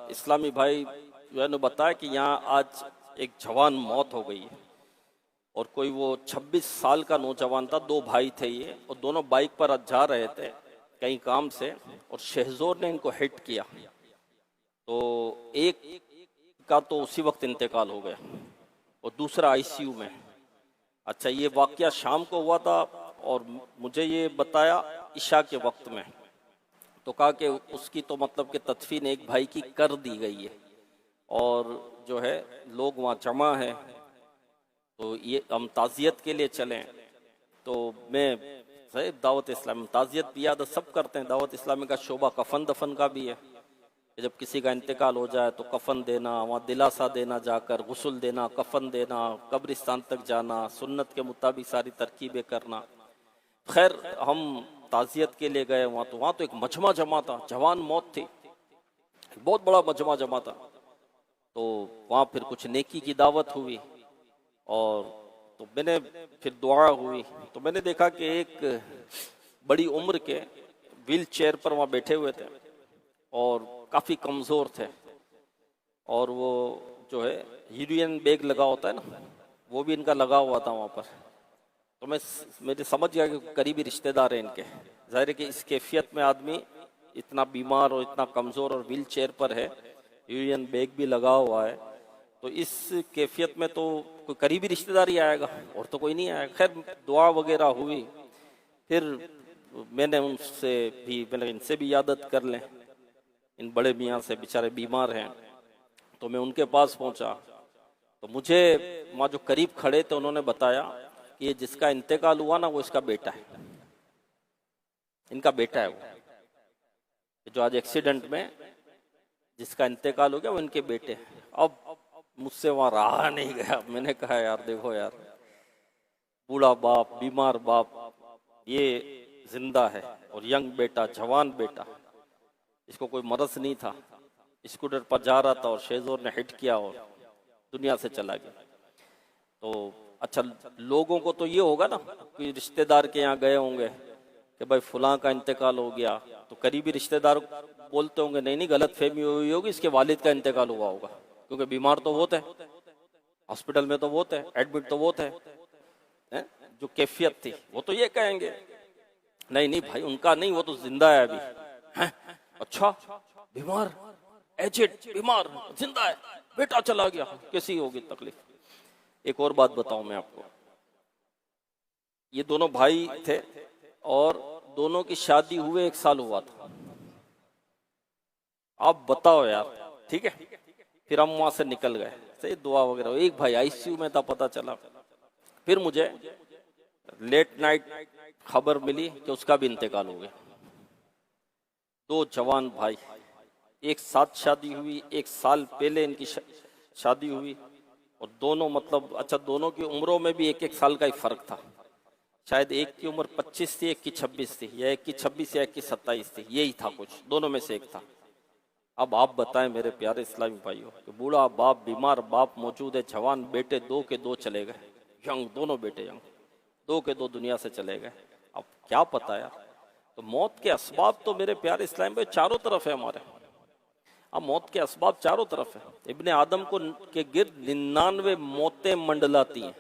اسلامی بھائی جو نے بتایا کہ یہاں آج ایک جوان موت ہو گئی ہے، اور کوئی وہ 26 سال کا نوجوان تھا، 2 بھائی تھے یہ، اور دونوں بائک پر جا رہے تھے کہیں کام سے، اور شہزور نے ان کو ہٹ کیا، تو ایک کا تو اسی وقت انتقال ہو گیا اور دوسرا آئی سی یو میں۔ اچھا، یہ واقعہ شام کو ہوا تھا، اور مجھے یہ بتایا عشاء کے وقت میں، تو کہا کہ اس کی تو مطلب کہ تدفین ایک بھائی کی کر دی گئی ہے، اور جو ہے لوگ وہاں جمع ہیں، تو یہ ہم تعزیت کے لیے چلیں، تو میں صحیح دعوت اسلامی تعزیت بھی عادت سب کرتے ہیں. دعوت اسلامی کا شعبہ کفن دفن کا بھی ہے کہ جب کسی کا انتقال ہو جائے تو کفن دینا، وہاں دلاسا دینا، جا کر غسل دینا، کفن دینا، قبرستان تک جانا، سنت کے مطابق ساری ترکیبیں کرنا. خیر ہم تعزیت کے لیے گئے وہاں تو ایک مجمع جمع تھا، جوان موت تھی، بہت بڑا مجمع جمع تھا. تو وہاں پھر کچھ نیکی کی دعوت ہوئی اور تو میں نے پھر دعا ہوئی تو میں نے دیکھا کہ ایک بڑی عمر کے ویل چیئر پر وہاں بیٹھے ہوئے تھے اور کافی کمزور تھے، اور وہ جو ہے ہیروئن بیگ لگا ہوتا ہے نا، وہ بھی ان کا لگا ہوا تھا وہاں پر. تو میں سمجھ گیا کہ قریبی رشتہ دار ہیں ان کے. ظاہر ہے کہ اس کیفیت میں آدمی اتنا بیمار اور اتنا کمزور اور ویل چیئر پر ہے، ہیروئن بیگ بھی لگا ہوا ہے، تو اس کیفیت میں تو کوئی قریبی رشتہ دار ہی آئے گا اور تو کوئی نہیں آئے گا. خیر دعا وغیرہ ہوئی، پھر میں نے ان سے بھی عیادت کر لیں، ان بڑے میاں سے، بیچارے بیمار ہیں. تو میں ان کے پاس پہنچا تو مجھے وہاں جو قریب کھڑے تھے انہوں نے بتایا کہ یہ جس کا انتقال ہوا نا وہ اس کا بیٹا ہے، ان کا بیٹا ہے. وہ جو آج ایکسیڈنٹ میں جس کا انتقال ہو گیا وہ ان کے بیٹے ہیں. اب مجھ سے وہاں رہا نہیں گیا، میں نے کہا یار دیکھو یار، بوڑھا باپ، بیمار باپ، یہ زندہ ہے اور ینگ بیٹا، جوان بیٹا، اس کو کوئی مرض نہیں تھا، اسکوٹر پر جا رہا تھا اور شیزور نے ہٹ کیا اور دنیا سے چلا گیا. تو اچھا لوگوں کو تو یہ ہوگا نا کہ رشتہ دار کے یہاں گئے ہوں گے کہ بھائی فلاں کا انتقال ہو گیا، تو قریبی رشتہ دار بولتے ہوں گے نہیں غلط فہمی ہوئی ہوگی، اس کے والد کا انتقال ہوا ہوگا، کیونکہ بیمار تو وہ تھے، ہاسپٹل میں تو وہ تھے، ایڈمٹ تو وہ تھے. جو کیفیت تھی وہ تو یہ کہیں گے نہیں بھائی ان کا نہیں، وہ تو زندہ ہے ابھی. اچھا بیمار، ایجڈ، بیمار، زندہ ہے، بیٹا چلا گیا، کیسی ہوگی تکلیف. ایک اور بات بتاؤں میں آپ کو، یہ دونوں بھائی تھے اور دونوں کی شادی ہوئے 1 سال ہوا تھا. آپ بتاؤ یار، ٹھیک ہے. پھر ہم وہاں سے نکل گئے، صحیح دعا وغیرہ. ایک بھائی آئی سی یو میں تھا، پتا چلا. پھر مجھے لیٹ نائٹ خبر ملی کہ اس کا بھی انتقال ہو گیا. 2 جوان بھائی، ایک ساتھ شادی ہوئی، 1 سال پہلے ان کی شادی ہوئی، اور دونوں مطلب اچھا دونوں کی عمروں میں بھی 1 سال کا ہی فرق تھا. شاید ایک کی عمر 25 تھی، ایک کی 26 تھی، یا ایک کی 26 یا ایک کی 27 تھی، یہی تھا کچھ، دونوں میں سے ایک تھا. اب آپ بتائیں میرے پیارے اسلامی بھائیوں کہ بوڑھا باپ، بیمار باپ موجود ہے، جوان بیٹے 2 کے 2 چلے گئے، ینگ، دونوں بیٹے ینگ، 2 کے 2 دنیا سے چلے گئے. اب کیا پتا یار. تو موت کے اسباب تو میرے پیارے اسلام بھائی چاروں طرف ہے ہمارے. اب موت کے اسباب چاروں طرف ہیں. ابن آدم کے گرد 99 موتیں منڈلاتی ہیں،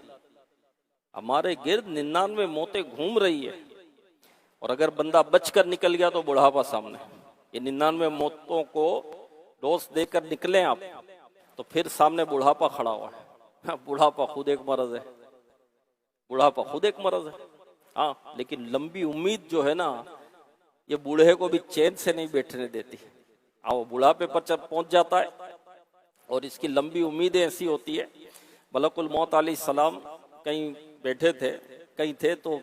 ہمارے گرد 99 موتیں گھوم رہی ہے. اور اگر بندہ بچ کر نکل گیا تو بڑھاپا سامنے. یہ 99 موتوں کو ڈوز دے کر نکلیں آپ تو پھر سامنے بڑھاپا کھڑا ہوا ہے. بڑھاپا خود ایک مرض ہے، بڑھاپا خود ایک مرض ہے. ہاں لیکن لمبی امید جو ہے نا، یہ بوڑھے کو بھی چین سے نہیں بیٹھنے دیتی. وہ بڑھاپے پر جب پہنچ جاتا ہے اور اس کی لمبی امیدیں ایسی ہوتی ہے. ملک الموت علیہ السلام کہیں بیٹھے تھے، کہیں تھے تو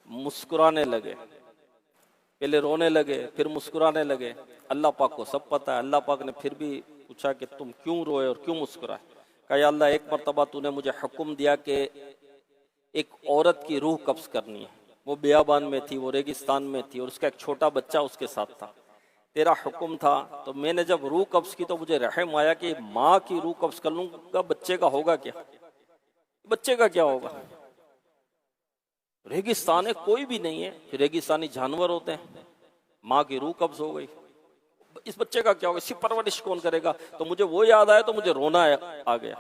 مسکرانے لگے، پہلے رونے لگے پھر مسکرانے لگے. اللہ پاک کو سب پتہ ہے. اللہ پاک نے پھر بھی پوچھا کہ تم کیوں روئے اور کیوں مسکرائے؟ کہا یا اللہ ایک مرتبہ تو نے مجھے حکم دیا کہ ایک عورت کی روح قبض کرنی ہے، وہ بیابان میں تھی، وہ ریگستان میں تھی، اور اس کا ایک چھوٹا بچہ اس کے ساتھ تھا. تیرا حکم تھا تو میں نے جب روح قبض کی تو مجھے رحم آیا کہ ماں کی روح قبض کر لوں گا، بچے کا ہوگا کیا؟ بچے کا کیا ہوگا؟ ریگستان ہے، کوئی بھی نہیں ہے، ریگستانی جانور ہوتے ہیں. ماں کی روح قبض ہو گئی، اس بچے کا کیا ہوگا؟ اس کی پرورش کون کرے گا؟ تو مجھے وہ یاد آیا تو مجھے رونا آ گیا.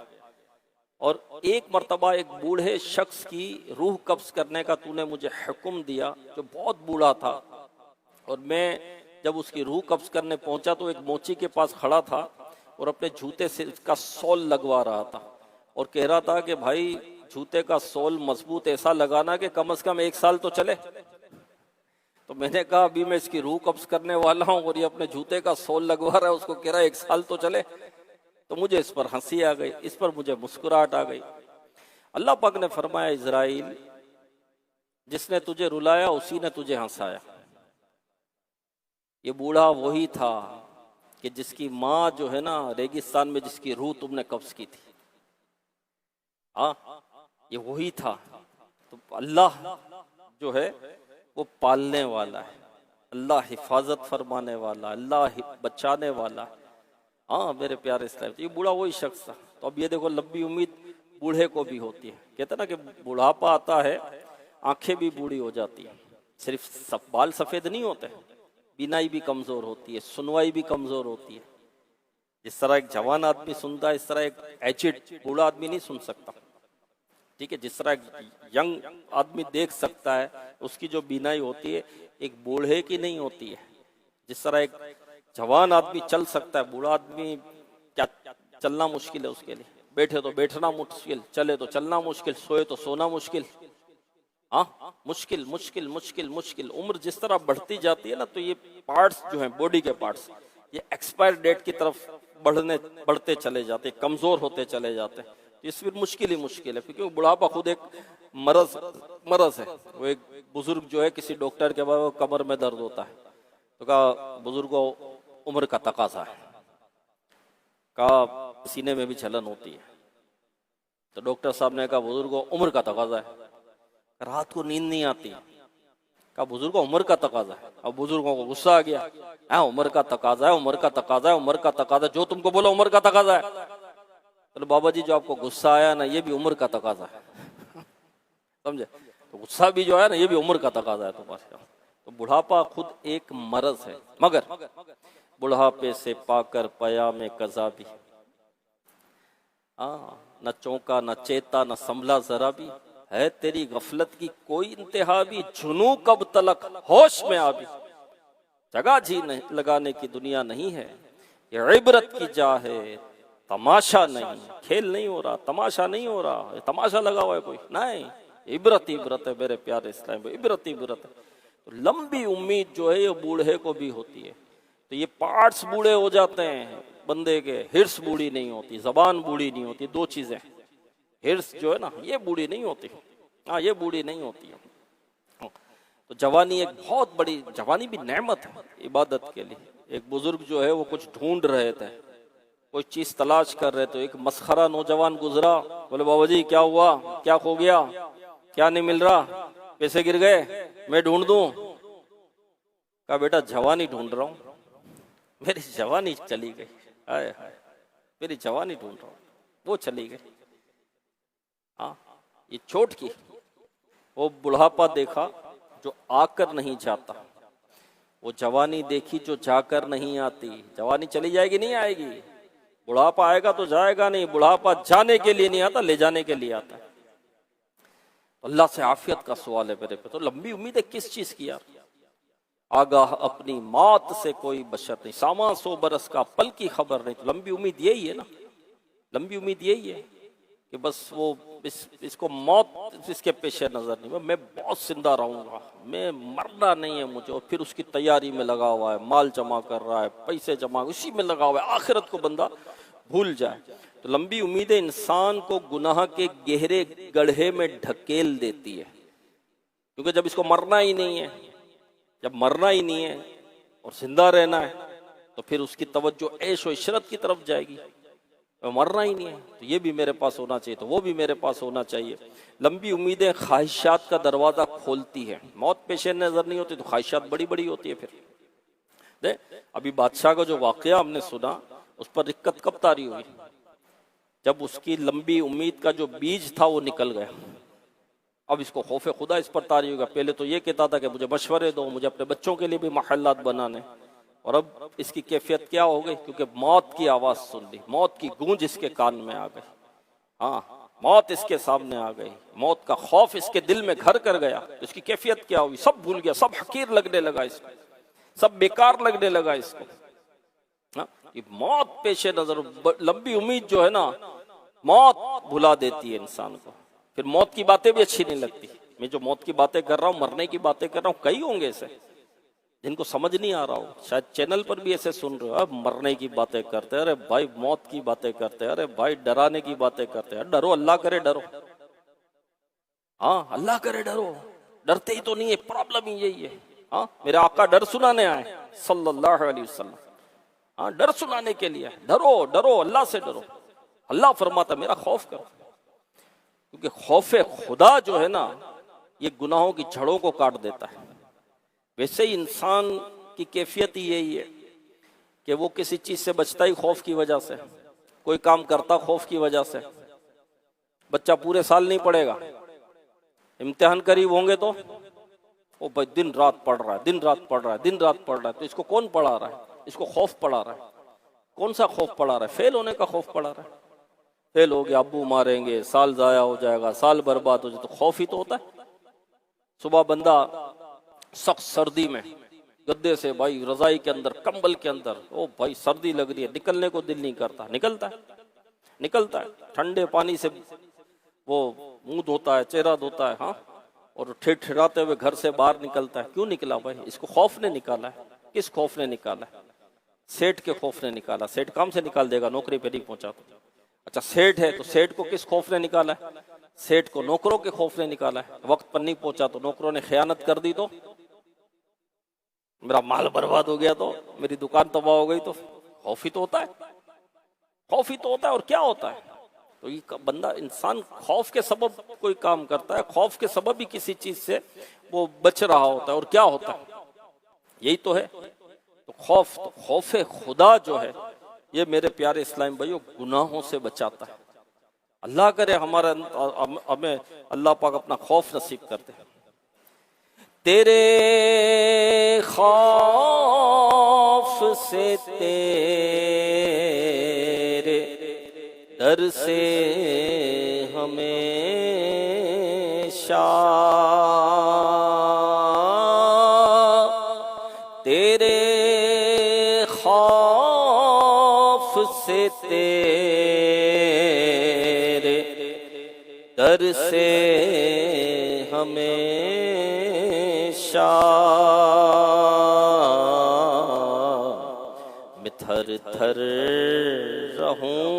اور ایک مرتبہ ایک بوڑھے شخص کی روح قبض کرنے کا تو نے مجھے حکم دیا جو بہت بوڑھا تھا، اور میں جب اس کی روح قبض کرنے پہنچا تو ایک موچی کے پاس کھڑا تھا اور اپنے جوتے سے اس کا سول لگوا رہا تھا اور کہہ رہا تھا کہ بھائی جوتے کا سول مضبوط ایسا لگانا کہ کم از کم 1 سال تو چلے. تو میں نے کہا ابھی میں اس کی روح قبض کرنے والا ہوں اور یہ اپنے جوتے کا سول لگوا رہا ہے، اس کو کہہ رہا ہے 1 سال تو چلے. تو مجھے اس پر ہنسی آ گئی، اس پر مجھے مسکراہٹ آ گئی. اللہ پاک نے فرمایا اسرائیل جس نے تجھے رلایا اسی نے تجھے ہنسایا. یہ بوڑھا وہی تھا کہ جس کی ماں جو ہے نا ریگستان میں جس کی روح تم نے قبض کی تھی. ہاں یہ وہی تھا. تو اللہ جو ہے وہ پالنے والا ہے، اللہ حفاظت فرمانے والا، اللہ بچانے والا. ہاں میرے پیارے اسلام، یہ بوڑھا وہی شخص تھا. تو اب یہ دیکھو لمبی امید بوڑھے کو بھی ہوتی ہے. کہتے نا کہ بڑھاپا آتا ہے آنکھیں بھی بوڑھی ہو جاتی ہیں، صرف بال سفید نہیں ہوتے، بینائی بھی کمزور ہوتی ہے، سنوائی بھی کمزور ہوتی ہے. جس طرح ایک جوان آدمی سنتا ہے اس طرح ایک ایجڈ بوڑھا آدمی نہیں سن سکتا. ٹھیک ہے، جس طرح ایک ینگ آدمی دیکھ سکتا ہے اس کی جو بینائی ہوتی ہے ایک بوڑھے کی نہیں ہوتی ہے. جس طرح ایک جوان آدمی چل سکتا ہے، بوڑھا آدمی کیا چلنا مشکل ہے اس کے لیے. بیٹھے تو بیٹھنا مشکل، چلے تو چلنا مشکل، سوئے تو سونا مشکل. ہاں مشکل مشکل مشکل مشکل. عمر جس طرح بڑھتی جاتی ہے نا تو یہ پارٹس جو ہیں باڈی کے پارٹس یہ ایکسپائر ڈیٹ کی طرف بڑھتے چلے جاتے، کمزور ہوتے چلے جاتے. اس پھر مشکل ہی مشکل ہے، کیونکہ بڑھاپا خود ایک مرض ہے. وہ ایک بزرگ جو ہے کسی ڈاکٹر کے بعد کمر میں درد ہوتا ہے تو کہا بزرگوں عمر کا تقاضا ہے. کہا سینے میں بھی جلن ہوتی ہے تو ڈاکٹر صاحب نے کہا بزرگوں عمر کا تقاضا ہے. رات کو نیند نہیں آتی. کہا بزرگوں عمر کا تقاضا ہے. اب بزرگوں کو غصہ آ گیا، عمر کا تقاضا ہے، عمر کا تقاضا ہے، عمر کا تقاضا، جو تم کو بولا عمر کا تقاضا ہے. چلو بابا جی جو آپ کو غصہ آیا نا یہ بھی عمر کا تقاضا ہے. سمجھے؟ تو غصہ بھی جو ہے نا یہ بھی عمر کا تقاضا ہے تمہارے. تو بڑھاپا خود ایک مرض ہے، مگر بڑھاپے سے پا کر پیا میں قضا بھی. نہ چونکا نہ چیتا نہ سنبھلا ذرا بھی، ہے تیری غفلت کی کوئی انتہا بھی، جنوں کب تلک ہوش میں آ بھی. جگہ جی لگانے کی دنیا نہیں ہے، یہ عبرت کی جا ہے تماشا نہیں. کھیل نہیں ہو رہا، تماشا نہیں ہو رہا، تماشا لگا ہوا ہے کوئی نہیں. عبرت عبرت ہے میرے پیارے اسلام، عبرت عبرت ہے. تو لمبی امید جو ہے یہ بوڑھے کو بھی ہوتی ہے. تو یہ پارٹس بوڑھے ہو جاتے ہیں بندے کے، ہرس بوڑھی نہیں ہوتی، زبان بوڑھی نہیں ہوتی. دو چیزیں، ہرس جو ہے نا یہ بوڑھی نہیں ہوتی. ہاں یہ بوڑھی نہیں ہوتی ہے. تو جوانی ایک بہت بڑی، جوانی بھی نعمت ہے عبادت کے لیے. ایک بزرگ جو ہے وہ کچھ ڈھونڈ رہے تھے، کوئی چیز تلاش کر رہے تو ایک مسخرہ نوجوان گزرا. بولے بابا جی کیا ہوا، کیا کھو گیا، کیا نہیں مل رہا، پیسے گر گئے، میں ڈھونڈ دوں. کہا بیٹا جوانی ڈھونڈ رہا ہوں، میری جوانی چلی گئی. ہائے ہائے میری جوانی ڈھونڈ رہا ہوں، وہ چلی گئی. ہاں یہ چوٹ کی. وہ بڑھاپا دیکھا جو آ کر نہیں جاتا، وہ جوانی دیکھی جو جا کر نہیں آتی. جوانی چلی جائے گی نہیں آئے گی، بڑھاپا آئے گا تو جائے گا نہیں. بڑھاپا جانے کے لیے نہیں آتا، لے جانے کے لیے آتا ہے. اللہ سے عافیت کا سوال ہے میرے پہ. تو لمبی امید ہے کس چیز کی یار؟ آگاہ اپنی موت سے کوئی بشر نہیں، ساما 100 برس کا پل کی خبر نہیں. تو لمبی امید یہی ہے نا، لمبی امید یہی ہے کہ بس وہ اس کو موت اس کے پیش نظر نہیں. میں بہت زندہ رہوں گا، میں مرنا نہیں ہے مجھے. اور پھر اس کی تیاری میں لگا ہوا ہے، مال جمع کر رہا ہے، پیسے جمع اسی میں لگا ہوا ہے، آخرت کو بندہ بھول جائے. تو لمبی امیدیں انسان کو گناہ کے گہرے گڑھے میں ڈھکیل دیتی ہے. کیونکہ جب اس کو مرنا ہی نہیں ہے، جب مرنا ہی نہیں ہے اور زندہ رہنا ہے تو پھر اس کی توجہ عیش و عشرت کی طرف جائے گی. مرنا ہی نہیں ہے تو یہ بھی میرے پاس ہونا چاہیے، تو وہ بھی میرے پاس ہونا چاہیے. لمبی امیدیں خواہشات کا دروازہ کھولتی ہے. موت پیش نظر نہیں ہوتی تو خواہشات بڑی بڑی ہوتی ہے. پھر ابھی بادشاہ کا جو واقعہ ہم نے سنا اس پر دقت کب طاری ہوئی؟ جب اس کی لمبی امید کا جو بیج تھا وہ نکل گیا. اب اس کو خوف خدا اس پر طاری ہوگا. پہلے تو یہ کہتا تھا کہ مجھے مشورے دو، مجھے اپنے بچوں کے لیے بھی محلات بنانے، اور اب اس کی کیفیت کیا ہو گئی؟ کیونکہ موت کی آواز سن لی، موت کی گونج اس کے کان میں آ گئی. ہاں موت اس کے سامنے آ گئی، موت کا خوف اس کے دل میں گھر کر گیا. اس کی کیفیت کیا ہوئی؟ سب بھول گیا، سب حقیر لگنے لگا اس کو، سب بیکار لگنے لگا اس کو. موت پیش نظر، لمبی امید جو ہے نا موت بھلا دیتی ہے انسان کو. پھر موت کی باتیں بھی اچھی نہیں لگتی. میں جو موت کی باتیں کر رہا ہوں، مرنے کی باتیں کر رہا ہوں، کئی ہوں گے ایسے جن کو سمجھ نہیں آ رہا ہو، شاید چینل پر بھی ایسے سن رہے ہو. اب مرنے کی باتیں کرتے، ارے بھائی موت کی باتیں کرتے، ارے بھائی ڈرانے کی باتیں کرتے. ڈرو، اللہ کرے ڈرو. ہاں اللہ کرے ڈرو، ڈرتے ہی تو نہیں ہے، پرابلم ہی یہی ہے۔ ہاں میرے آقا ڈر سنانے آئے صلی اللہ علیہ وسلم، ہاں ڈر سنانے کے لیے، ڈرو ڈرو اللہ سے ڈرو۔ اللہ فرماتا میرا خوف کرو، کیونکہ خوف خدا جو ہے نا یہ گناہوں کی جڑوں کو کاٹ دیتا ہے۔ ویسے ہی انسان کی کیفیت ہی یہی ہے کہ وہ کسی چیز سے بچتا ہی خوف کی وجہ سے، کوئی کام کرتا خوف کی وجہ سے۔ بچہ پورے سال نہیں پڑھے گا، امتحان قریب ہوں گے تو وہ بھائی دن رات پڑھ رہا ہے، دن رات پڑھ رہا ہے، دن رات پڑھ رہا ہے، تو اس کو کون پڑھا رہا ہے؟ اس کو خوف پڑھا رہا ہے۔ کون سا خوف پڑھا رہا ہے؟ فیل ہونے کا خوف پڑھا رہا ہے۔ فیل ہو گیا، ابو ماریں گے، سال ضائع ہو جائے گا، سال برباد ہو جائے، تو خوف ہی تو ہوتا ہے۔ صبح بندہ سخت سردی میں گدے سے بھائی رضائی کے اندر، کمبل کے اندر، او بھائی سردی لگ رہی ہے، نکلنے کو دل نہیں کرتا، نکلتا ہے ٹھنڈے پانی سے وہ منہ دھوتا ہے، چہرہ دھوتا ہے، ہاں، اور ٹھٹھراتے ہوئے گھر سے باہر نکلتا ہے۔ کیوں نکلا بھائی؟ اس کو خوف نے نکالا ہے۔ کس خوف نے نکالا ہے؟ سیٹ کے خوف نے نکالا۔ سیٹ کام سے نکال دے گا، نوکری پہ نہیں پہنچا تو۔ اچھا سیٹ ہے تو سیٹ کو کس خوف نے نکالا ہے؟ سیٹ کو نوکروں کے خوف نے نکالا ہے۔ وقت پر نہیں پہنچا تو نوکروں نے خیانت کر دی تو، میرا مال برباد ہو گیا تو، میری دکان تباہ ہو گئی تو، خوف ہی تو ہوتا ہے، خوف ہی تو ہوتا ہے۔ اور کیا ہوتا ہے؟ تو یہ بندہ انسان خوف کے سبب کوئی کام کرتا ہے، خوف کے سبب ہی کسی چیز سے وہ بچ رہا ہوتا ہے، اور کیا ہوتا ہے؟ یہی تو ہے۔ تو خوف خدا جو ہے یہ میرے پیارے اسلام بھائیوں گناہوں سے بچاتا ہے۔ اللہ کرے ہمیں اللہ پاک اپنا خوف نصیب کرتے ہیں۔ تیرے خوف سے، تیرے ڈر سے ہمیشہ، تیرے خوف سے، تیرے ڈر سے ہمیشہ، میں تھر تھر رہوں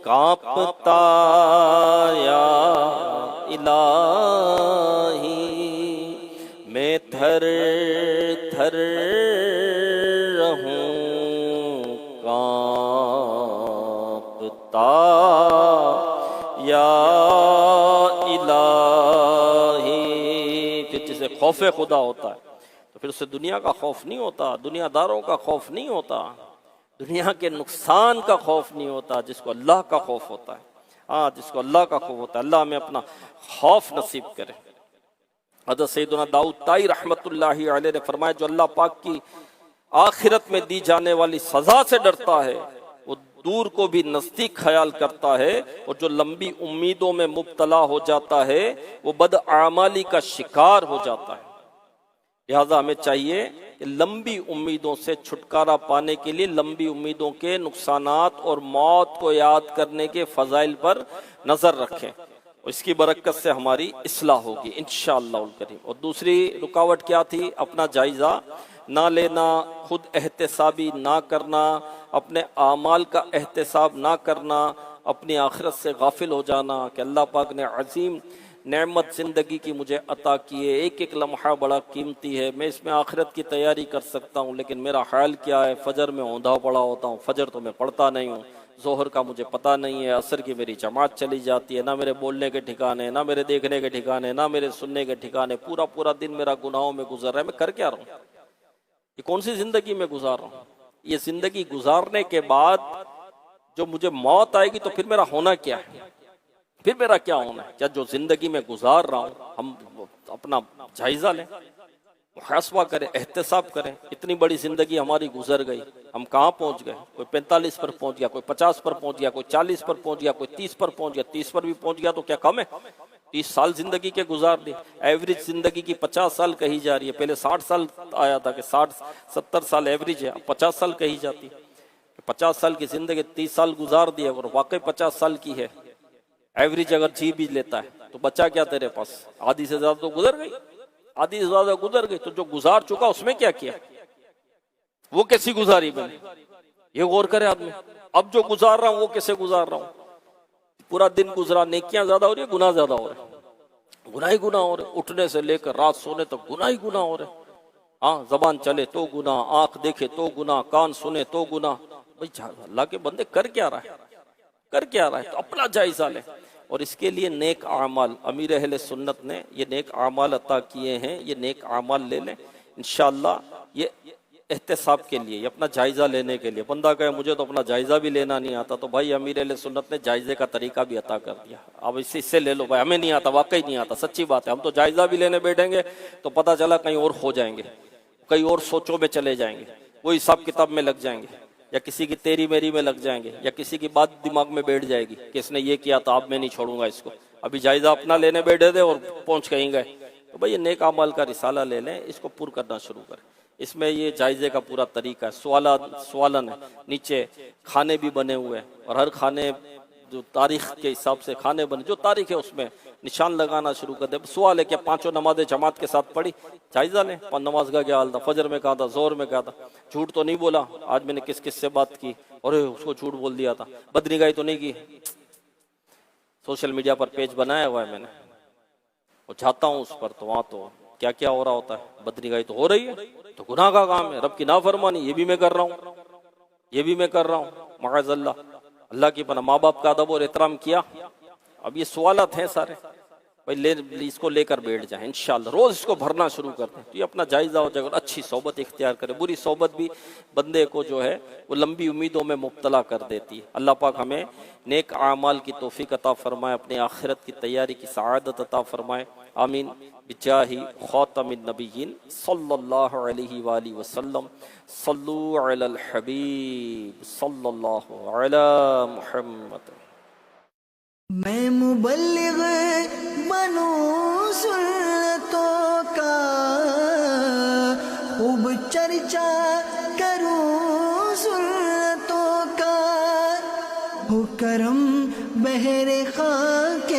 کانپتا یا الہی، میں تھر تھر رہوں کانپتا یا الہی۔ پھر جسے خوف خدا ہوتا ہے تو پھر اسے دنیا کا خوف نہیں ہوتا، دنیا داروں کا خوف نہیں ہوتا، دنیا کے نقصان کا خوف نہیں ہوتا، جس کو اللہ کا خوف ہوتا ہے۔ ہاں جس کو اللہ کا خوف ہوتا ہے، اللہ ہمیں اپنا خوف نصیب کرے۔ حضرت سیدنا داؤد طائی رحمت اللہ علیہ نے فرمایا جو اللہ پاک کی آخرت میں دی جانے والی سزا سے ڈرتا ہے وہ دور کو بھی نزدیک خیال کرتا ہے، اور جو لمبی امیدوں میں مبتلا ہو جاتا ہے وہ بدعمالی کا شکار ہو جاتا ہے۔ لہذا ہمیں چاہیے کہ لمبی امیدوں سے چھٹکارا پانے کے لیے لمبی امیدوں کے نقصانات اور موت کو یاد کرنے کے فضائل پر نظر رکھیں، اور اس کی برکت سے ہماری اصلاح ہوگی انشاءاللہ الکریم۔ اور دوسری رکاوٹ کیا تھی؟ اپنا جائزہ نہ لینا، خود احتسابی نہ کرنا، اپنے اعمال کا احتساب نہ کرنا، اپنی آخرت سے غافل ہو جانا کہ اللہ پاک نے عظیم نعمت زندگی کی مجھے عطا کی ہے، ایک ایک لمحہ بڑا قیمتی ہے، میں اس میں آخرت کی تیاری کر سکتا ہوں، لیکن میرا حال کیا ہے؟ فجر میں اوندا پڑا ہوتا ہوں، فجر تو میں پڑھتا نہیں ہوں، ظہر کا مجھے پتہ نہیں ہے، عصر کی میری جماعت چلی جاتی ہے، نہ میرے بولنے کے ٹھکانے، نہ میرے دیکھنے کے ٹھکانے، نہ میرے سننے کے ٹھکانے، پورا دن میرا گناہوں میں گزر رہا ہے، میں کر کیا رہا ہوں؟ یہ کون سی زندگی میں گزار رہا ہوں؟ یہ زندگی گزارنے کے بعد جو مجھے موت آئے گی تو پھر میرا ہونا کیا ہے؟ پھر میرا کیا ہونا ہے؟ کیا جو زندگی میں گزار رہا ہوں ہم اپنا جائزہ لیں، محاسبہ کریں، احتساب کریں۔ اتنی بڑی زندگی ہماری گزر گئی، ہم کہاں پہنچ گئے؟ کوئی 45 پر پہنچ گیا، کوئی 50 پر پہنچ گیا، کوئی 40 پر پہنچ گیا، کوئی 30 پر پہنچ گیا۔ 30 پر بھی پہنچ گیا تو کیا کم ہے؟ 30 سال زندگی کے گزار دی، ایوریج زندگی کی 50 سال کہی جا رہی ہے۔ پہلے 60 سال آیا تھا کہ 60-70 سال ایوریج ہے، اب 50 سال کہی جاتی ہے۔ 50 سال کی زندگی 30 سال گزار دی ہے، اور واقعی 50 سال کی ہے ایوریج اگر جی بھی لیتا ہے تو بچا کیا تیرے پاس؟ آدھی سے زیادہ تو گزر گئی، آدھی سے زیادہ گزر گئی۔ تو جو گزار چکا اس میں کیا کیا؟ وہ کیسی گزاری میں نے؟ یہ غور کرے آدمی، اب جو گزار رہا ہوں وہ کیسے گزار رہا ہوں؟ پورا دن گزرا، نیکیاں زیادہ ہو رہی ہے، گناہ زیادہ ہو رہے ہیں؟ گناہ ہی گناہ ہو رہے، اٹھنے سے لے کر رات سونے تک گناہ ہی گناہ ہو رہے۔ ہاں زبان چلے تو گناہ، آنکھ دیکھے تو گناہ، کان سنے تو گناہ۔ بھئی اللہ کے بندے کر کیا رہا ہے، کر کیا رہا ہے؟ تو اپنا جائزہ لیں، اور اس کے لیے نیک اعمال امیر اہل سنت نے یہ نیک اعمال عطا کیے ہیں، یہ نیک اعمال لے لیں انشاءاللہ۔ یہ احتساب کے لیے، یہ اپنا جائزہ لینے کے لیے۔ بندہ کہے مجھے تو اپنا جائزہ بھی لینا نہیں آتا، تو بھائی امیر اہل سنت نے جائزے کا طریقہ بھی عطا کر دیا۔ اب اس سے لے لو بھائی، ہمیں نہیں آتا، واقعی نہیں آتا، سچی بات ہے۔ ہم تو جائزہ بھی لینے بیٹھیں گے تو پتہ چلا کہیں اور ہو جائیں گے، کئی اور سوچوں میں چلے جائیں گے، وہ حساب کتاب میں لگ جائیں گے، یا کسی کی تیری میری میں لگ جائیں گے، یا کسی کی بات دماغ میں بیٹھ جائے گی کہ اس نے یہ کیا تھا، اب میں نہیں چھوڑوں گا اس کو۔ ابھی جائزہ اپنا لینے بیٹھے تھے اور پہنچ کہیں گئے۔ تو بھئی یہ نیک اعمال کا رسالہ لے لیں، اس کو پر کرنا شروع کریں۔ اس میں یہ جائزے کا پورا طریقہ ہے، سوالن ہے، نیچے کھانے بھی بنے ہوئے ہیں، اور ہر کھانے جو تاریخ کے حساب سے کھانے بنے، جو تاریخ ہے اس میں نشان لگانا شروع کر دیں۔ سوال ہے کہ پانچوں نمازیں جماعت کے ساتھ پڑھی، جائزہ لیں، نماز کا کیا حال تھا، فجر میں کہا تھا، ظہر میں کہا تھا، جھوٹ تو نہیں بولا، آج میں نے کس کس سے بات کی اور اس کو جھوٹ بول دیا تھا، بدنگاہی تو نہیں کی۔ سوشل میڈیا پر پیج بنایا ہوا ہے میں نے، اور جاتا ہوں اس پر تو وہاں تو کیا کیا ہو رہا ہوتا ہے، بدنگاہی تو ہو رہی ہے، تو گناہ کا کام ہے، رب کی نافرمانی، یہ بھی میں کر رہا ہوں، یہ بھی میں کر رہا ہوں، معاذ اللہ۔ اللہ کی پناہ، ماں باپ کا ادب اور احترام کیا۔ اب یہ سوالات ہیں سارے، بھائی اس کو لے کر بیٹھ جائیں انشاءاللہ، روز اس کو بھرنا شروع کر دیں تو یہ اپنا جائزہ ہو جائے گا۔ اچھی صحبت اختیار کرے، بری صحبت بھی بندے کو جو ہے وہ لمبی امیدوں میں مبتلا کر دیتی ہے۔ اللہ پاک ہمیں نیک اعمال کی توفیق عطا فرمائے، اپنے آخرت کی تیاری کی سعادت عطا فرمائے، آمین بجاہ خاتم النبیین صلی اللہ علیہ وآلہ وسلم۔ صلو علی الحبیب صلی اللہ علی محمد۔ میں مبلغ بنوں سنتوں کا، خوب چرچا کروں سنتوں کا، ہو کرم بہر خاک